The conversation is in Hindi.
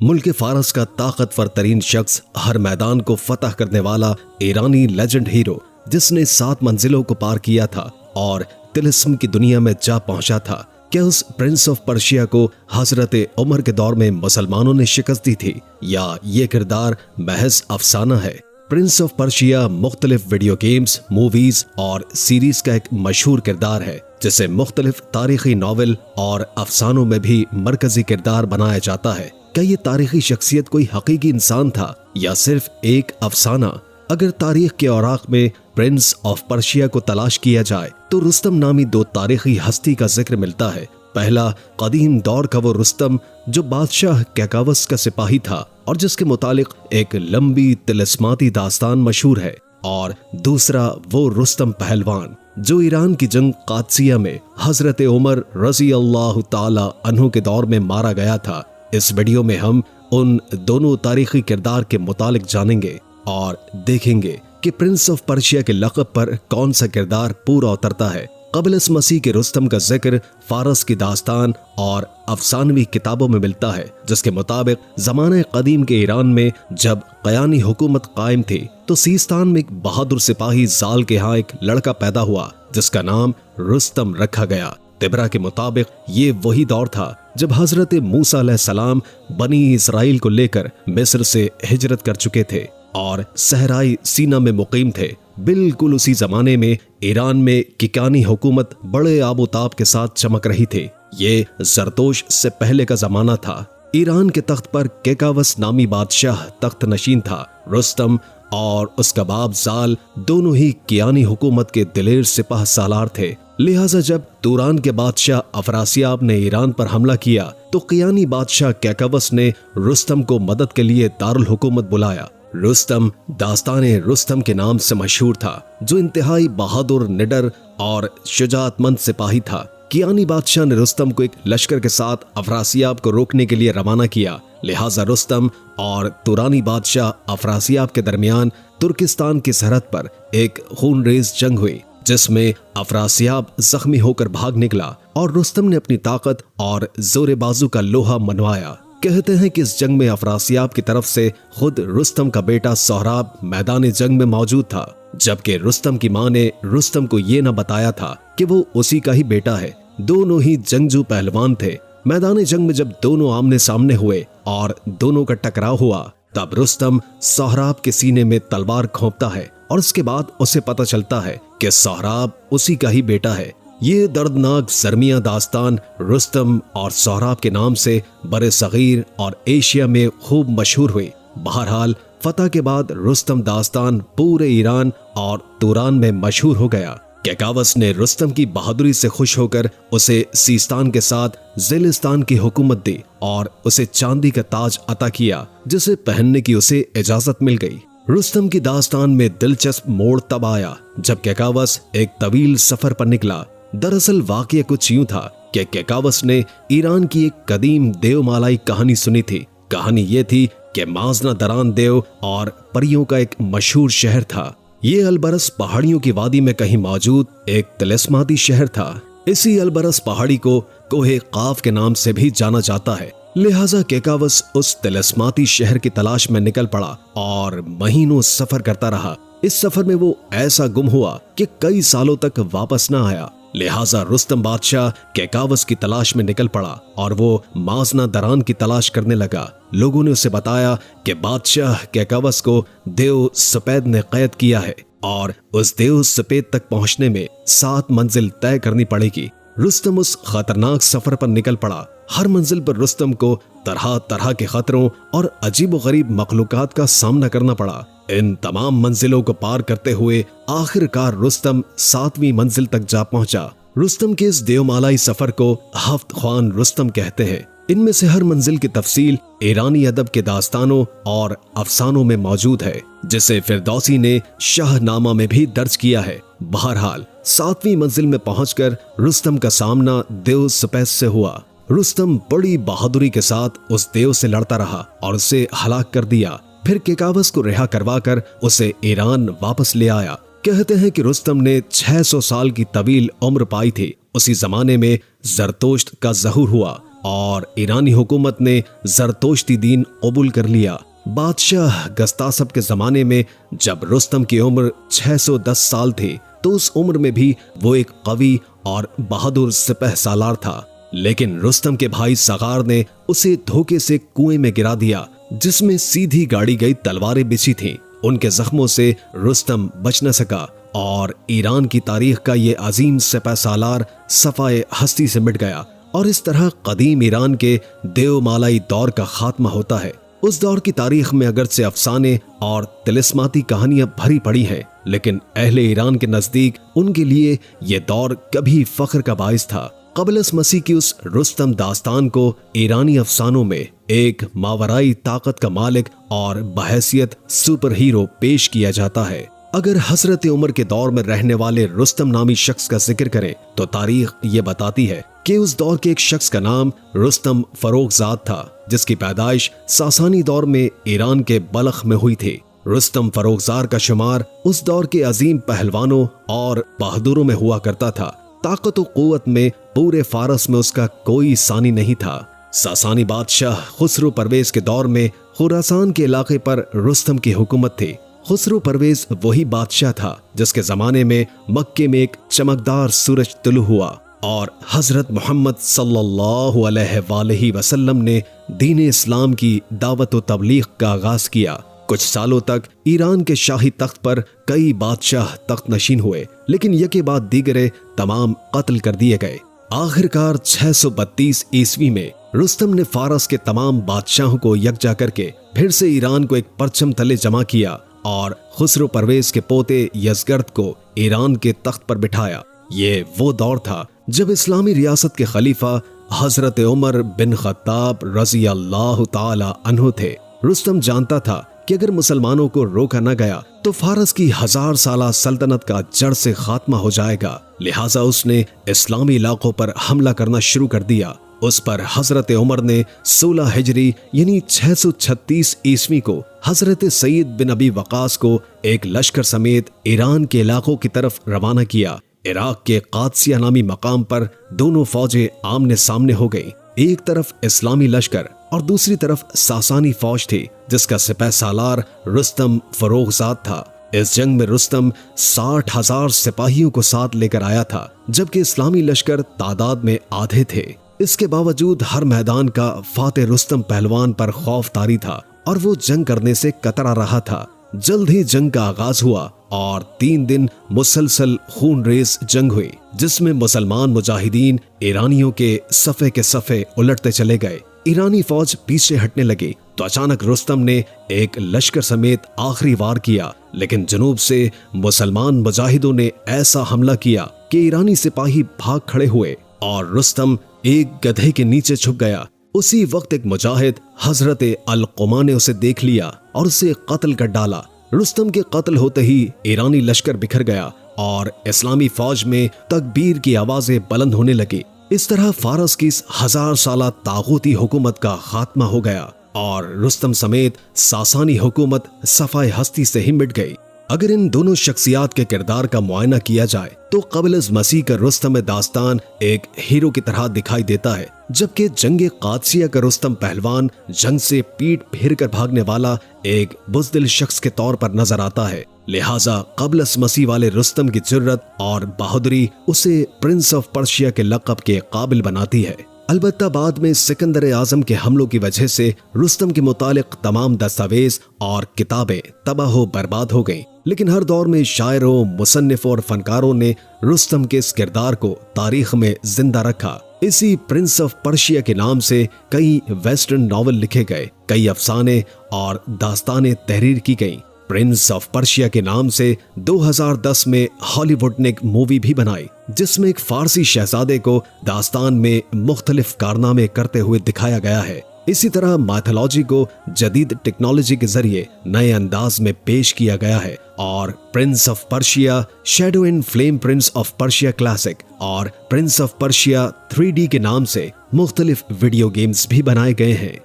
मुल्क फारस का ताकतवर तरीन शख्स, हर मैदान को फतह करने वाला ईरानी लेजेंड हीरो, जिसने 7 मंजिलों को पार किया था और तिलिस्म की दुनिया में जा पहुंचा था। क्या उस प्रिंस ऑफ पर्शिया को हजरत उमर के दौर में मुसलमानों ने शिकस्त दी थी, या ये किरदार महज अफसाना है? प्रिंस ऑफ पर्शिया मुख्तलिफ वीडियो गेम्स, मूवीज और सीरीज का एक मशहूर किरदार है, जिसे मुख्तलिफ तारीखी नॉवेल और अफसानों में भी मरकजी किरदार बनाया जाता है। क्या ये तारीखी शख्सियत कोई हकीकी इंसान था या सिर्फ एक अफसाना? अगर तारीख के औराक में प्रिंस ऑफ पर्शिया को तलाश किया जाए तो रुस्तम नामी 2 तारीखी हस्ती का जिक्र मिलता है। पहला, कदीम दौर का वो रुस्तम जो बादशाह कैकावस का सिपाही था और जिसके मुतालिक एक लंबी तिलिस्माती दास्तान मशहूर है, और दूसरा वो रुस्तम पहलवान जो ईरान की जंग कादसिया में हजरत उमर रजी अल्लाह ताला अन्हु के दौर में मारा गया था। इस वीडियो में हम उन दोनों तारीखी किरदार के मुतालिक जानेंगे और देखेंगे कि प्रिंस ऑफ पर्शिया के लक़ब पर कौन सा किरदार पूरा उतरता है। क़ब्ल मसीह के रुस्तम का जिक्र फारस की दास्तान और अफसानवी किताबों में मिलता है, जिसके मुताबिक ज़माने कदीम के ईरान में जब क़यानी हुकूमत कायम थी तो सीस्तान में एक बहादुर सिपाही जाल के यहाँ एक लड़का पैदा हुआ जिसका नाम रुस्तम रखा गया। तिबरा के मुताबिक ये वही दौर था जब हजरत मूसा अलैहिस्सलाम बनी इसराइल को लेकर मिस्र से हिजरत कर चुके थे और सहराई सीना में मुकीम थे। बिल्कुल उसी जमाने में ईरान में किकानी हुकूमत बड़े आबोताब के साथ चमक रही थी। ये जरतोश से पहले का जमाना था। ईरान के तख्त पर कैकावस नामी बादशाह तख्त नशीन था। रुस्तम और उसका बाप जाल दोनों ही कियानी हुकूमत के दिलेर सिपाह सालार थे। लिहाजा जब तुरान के बादशाह अफरासियाब ने ईरान पर हमला किया तो कियानी बादशाह कैकावस ने रुस्तम को मदद के लिए दारुल हुकूमत बुलाया। रुस्तम दास्ताने रुस्तम के नाम से मशहूर था, जो इंतहाई बहादुर, निडर और शुजाअतमंद सिपाही था। कियानी बादशाह ने रुस्तम को एक लश्कर के साथ अफरासियाब को रोकने के लिए रवाना किया। लिहाजा रुस्तम और तुरानी बादशाह अफरासियाब के दरमियान तुर्किस्तान की सरहद पर एक खूनरेज जंग हुई, जिसमें अफरासियाब जख्मी होकर भाग निकला और रुस्तम ने अपनी ताकत और जोरे बाजू का लोहा मनवाया। कहते हैं कि इस जंग में अफरासियाब की तरफ से खुद रुस्तम का बेटा सोहराब मैदान जंग में मौजूद था, जबकि रुस्तम की मां ने रुस्तम को ये न बताया था कि वो उसी का ही बेटा है। दोनों ही जंगजू पहलवान थे। मैदान जंग में जब दोनों आमने सामने हुए और दोनों का टकराव हुआ, तब रुस्तम सोहराब के सीने में तलवार घोंपता है और उसके बाद उसे पता चलता है कि सोहराब उसी का ही बेटा है। ये दर्दनाक ज़र्मिया दास्तान रुस्तम और सोहराब के नाम से बरे सगीर और एशिया में खूब मशहूर हुई। बहरहाल फतह के बाद रुस्तम दास्तान पूरे ईरान और तुरान में मशहूर हो गया। कैकावस ने रुस्तम की बहादुरी से खुश होकर उसे सीस्तान के साथ ज़िलिस्तान की हुकूमत दी और उसे चांदी का ताज अता किया, जिसे पहनने की उसे इजाजत मिल गई। रुस्तम की दास्तान में दिलचस्प मोड़ तब आया जब कैकावस एक तवील सफर पर निकला। दरअसल वाकया कुछ यूं था कि कैकावस ने ईरान की एक कदीम देवमालाई कहानी सुनी थी। कहानी ये थी कि माजना दरान देव और परियों का एक मशहूर शहर था। ये अलबरस पहाड़ियों की वादी में कहीं मौजूद एक तिलिस्माती शहर था। इसी अलबरस पहाड़ी को कोहे काफ के नाम से भी जाना जाता है। लिहाजा कैकावस उस तिलिस्माती शहर की तलाश में निकल पड़ा और महीनों सफर करता रहा। इस सफर में वो ऐसा गुम हुआ कि कई सालों तक वापस न आया। लिहाजा रुस्तम बादशाह कैकावस की तलाश में निकल पड़ा और वो माजना दरान की तलाश करने लगा। लोगों ने उसे बताया कि बादशाह कैकावस को देव सफेद ने कैद किया है और उस देव सफेद तक पहुंचने में 7 मंजिल तय करनी पड़ेगी। रुस्तम उस खतरनाक सफर पर निकल पड़ा। हर मंजिल पर रुस्तम को तरह तरह के खतरों और अजीबोगरीब मखलूकात का सामना करना पड़ा। इन तमाम मंजिलों को पार करते हुए आखिरकार रुस्तम 7वीं मंजिल तक जा पहुंचा। रुस्तम के इस देवमालाई सफर को हफ्त ख्वान रुस्तम कहते हैं। इनमें से हर मंजिल की तफसील ईरानी अदब के दास्तानों और अफसानों में मौजूद है, जिसे फिरदौसी ने शाहनामा में भी दर्ज किया है। बहरहाल 7वीं मंजिल में पहुंचकर रुस्तम का सामना देव सपेस से हुआ। रुस्तम बड़ी बहादुरी के साथ उस देव से लड़ता रहा और उसे हलाक कर दिया। फिर कैकावस को रिहा करवाकर उसे ईरान वापस ले आया। कहते हैं कि रुस्तम ने 600 साल की तवील उम्र पाई थी। उसी जमाने में जरतोश्त का ज़हूर हुआ और ईरानी हुकूमत ने ज़रतुश्ती दीन कबूल कर लिया। बादशाह गस्तासब के ज़माने में जब रुस्तम की उम्र 610 साल थी तो उस उम्र में भी वो एक कवी और बहादुर सिपह सालार था। लेकिन रुस्तम के भाई सगार ने उसे धोखे से कुएं में गिरा दिया जिसमें सीधी गाड़ी गई तलवारें बिछी थीं। उनके जख्मों से रुस्तम बच न सका और ईरान की तारीख का ये अजीम सिपह सालार सफाए हस्ती से मिट गया। और इस तरह कदीम ईरान के देवमालाई दौर का खात्मा होता है। उस दौर की तारीख में अगरचे अफसाने और तिलिस्माती कहानियां भरी पड़ी हैं, लेकिन अहले ईरान के नजदीक उनके लिए ये दौर कभी फख्र का बाइस था। क़ब्ल मसीह की उस रुस्तम दास्तान को ईरानी अफसानों में एक मावराई ताकत का मालिक और बहैसियत सुपर हीरो पेश किया जाता है। अगर हजरत उमर के दौर में रहने वाले रुस्तम नामी शख्स का जिक्र करें तो तारीख ये बताती है कि उस दौर के एक शख्स का नाम रुस्तम फरोखजाद था, जिसकी पैदाइश सासानी दौर में ईरान के बलख में हुई थी। रुस्तम फरोखजाद का शुमार उस दौर के अजीम पहलवानों और बहादुरों में हुआ करता था। ताकत और कुव्वत में पूरे फारस में उसका कोई सानी नहीं था। सासानी बादशाह खुसरो परवेज के दौर में खुरासान के इलाके पर रुस्तम की हुकूमत थी। खुसरो परवेज वही बादशाह था जिसके जमाने में मक्के में एक चमकदार सूरज तुलू हुआ और हजरत मोहम्मद सल्लल्लाहु अलैहि वसल्लम ने दीन इस्लाम की दावत व तबलीग का आगाज किया। कुछ सालों तक ईरान के शाही तख्त पर कई बादशाह तख्त नशीन हुए, लेकिन यके बाद दीगरे तमाम कत्ल कर दिए गए। आखिरकार 632 ईस्वी में रुस्तम ने फारस के तमाम बादशाहों को यकजा करके फिर से ईरान को एक परचम तले जमा किया और खुसरो परवेज के पोते यजगर्द को ईरान के तख्त पर बिठाया। ये वो दौर था जब इस्लामी रियासत के खलीफा हजरत उमर बिन खत्ताब रजी अल्लाह ताला अन्हु थे। रुस्तम जानता था कि अगर मुसलमानों को रोका न गया तो फारस की 1000 साला सल्तनत का जड़ से खात्मा हो जाएगा। लिहाजा उसने इस्लामी इलाकों पर हमला करना शुरू कर दिया। उस पर हजरत उमर ने 16 हिजरी यानी 636 ईस्वी को हजरत सईद बिन अबी वकास को एक लश्कर समेत ईरान के इलाकों की तरफ रवाना किया। इराक के कादसिया नामी मकाम पर दोनों फौजें आमने सामने हो गईं। एक तरफ इस्लामी लश्कर और दूसरी तरफ सासानी फौज थी जिसका सिपह सालार रुस्तम फरोखजाद था। इस जंग में रुस्तम 60,000 सिपाहियों को साथ लेकर आया था, जबकि इस्लामी लश्कर तादाद में आधे थे। इसके बावजूद हर मैदान का फाते रुस्तम पहलवान पर खौफ तारी था और वो जंग करने से कतरा रहा था। जल्द ही जंग का आगाज हुआ और 3 दिन मुसलसल खून रेस जंग हुई, जिसमें मुसलमान मुजाहिदीन ईरानियों के सफे उलटते चले गए। ईरानी फौज पीछे हटने लगी तो अचानक रुस्तम ने एक लश्कर समेत आखिरी वार किया, लेकिन जनूब से मुसलमान मुजाहिदों ने ऐसा हमला किया कि ईरानी सिपाही भाग खड़े हुए और रुस्तम एक गधे के नीचे छुप गया। उसी वक्त एक मुजाहिद हजरत अलकुमा ने उसे देख लिया और उसे कत्ल कर डाला। रुस्तम के कत्ल होते ही ईरानी लश्कर बिखर गया और इस्लामी फौज में तकबीर की आवाजें बुलंद होने लगी। इस तरह फारस की 1000 साला तागूती हुकूमत का खात्मा हो गया और रुस्तम समेत सासानी हुकूमत सफाए हस्ती से ही मिट गई। अगर इन दोनों शख्सियात के किरदार का मुआयना किया जाए तो क़ब्ल मसीह का रुस्तम दास्तान एक हीरो की तरह दिखाई देता है, जबकि जंगे कादसिया का रुस्तम पहलवान जंग से पीठ फेर कर भागने वाला एक बुज़दिल शख्स के तौर पर नजर आता है। लिहाजा क़ब्ल मसीह वाले रुस्तम की जुर्रत और बहादुरी उसे प्रिंस ऑफ पर्शिया के लक़ब के काबिल बनाती है। अलबत्ता बाद में सिकंदर आजम के हमलों की वजह से रुस्तम के मुतालिक तमाम दस्तावेज और किताबें तबाह बर्बाद हो गईं। लेकिन हर दौर में शायरों, मुसन्निफों और फनकारों ने रुस्तम के इस किरदार को तारीख में जिंदा रखा। इसी प्रिंस ऑफ पर्शिया के नाम से कई वेस्टर्न नॉवल लिखे गए, कई अफसाने और दास्तानें तहरीर की गईं। प्रिंस ऑफ पर्शिया के नाम से 2010 में हॉलीवुड ने एक मूवी भी बनाई जिसमें एक फारसी शहजादे को दास्तान में मुख्तलिफ कारनामे करते हुए दिखाया गया है। इसी तरह माइथोलॉजी को जदीद टेक्नोलॉजी के जरिए नए अंदाज में पेश किया गया है और Prince of Persia, shadow and flame Prince of Persia classic और प्रिंस ऑफ पर्शिया 3D के नाम से मुख्तलिफ वीडियो गेम्स भी बनाए गए हैं।